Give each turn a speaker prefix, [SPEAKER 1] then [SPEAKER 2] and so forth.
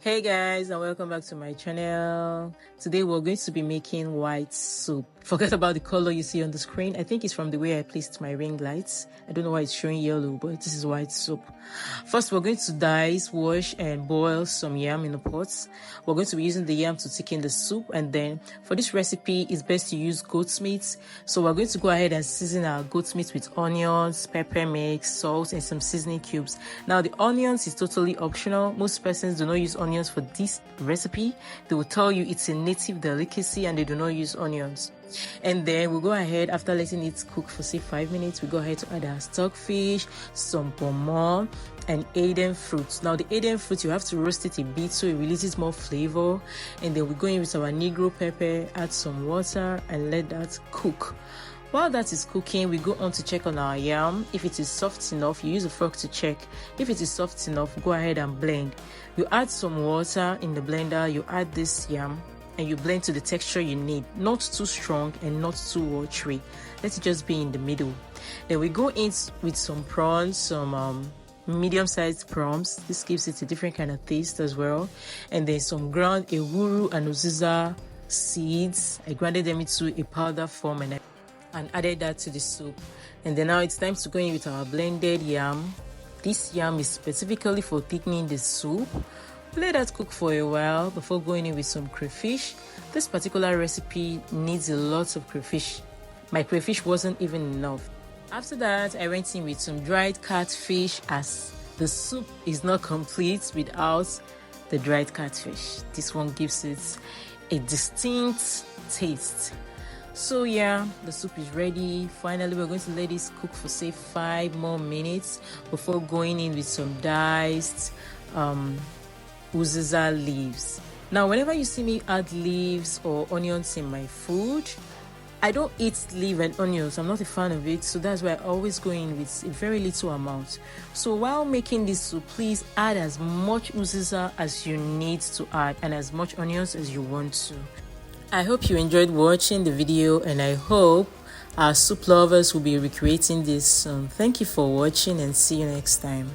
[SPEAKER 1] Hey guys, and welcome back to my channel. Today we're going to be making white soup. Forget about the color you see on the screen. I think it's from the way I placed my ring lights. I don't know why it's showing yellow, but this is white soup. First, we're going to dice, wash and boil some yam in a pot. We're going to be using the yam to thicken the soup, and then for this recipe it's best to use goat's meat. So we're going to go ahead and season our goat's meat with onions, pepper mix, salt and some seasoning cubes. Now the onions is totally optional. Most persons do not use onions for this recipe. They will tell you it's a native delicacy and they do not use onions. And then we'll go ahead, after letting it cook for say 5 minutes, we go ahead to add our stockfish, some pomo and Eden fruit. Now the Eden fruit, you have to roast it a bit so it releases more flavor. And then we go in with our negro pepper, add some water and let that cook. While that is cooking, we go on to check on our yam. If it is soft enough, you use a fork to check. If it is soft enough, go ahead and blend. You add some water in the blender, you add this yam and you blend to the texture you need. Not too strong and not too watery. Let it just be in the middle. Then we go in with some prawns, some medium-sized prawns. This gives it a different kind of taste as well. And then some ground ewuro and uziza seeds. I grounded them into a powder form and added that to the soup. And then now it's time to go in with our blended yam. This yam is specifically for thickening the soup. Let that cook for a while before going in with some crayfish. This particular recipe needs a lot of crayfish. My crayfish wasn't even enough. After that, I went in with some dried catfish, as the soup is not complete without the dried catfish. This one gives it a distinct taste. So yeah, the soup is ready. Finally, we're going to let this cook for say 5 more minutes before going in with some diced uziza leaves. Now, whenever you see me add leaves or onions in my food, I don't eat leaf and onions. I'm not a fan of it, so that's why I always go in with a very little amount. So while making this soup, please add as much uziza as you need to add and as much onions as you want to. I hope you enjoyed watching the video, and I hope our soup lovers will be recreating this soon. Thank you for watching and see you next time.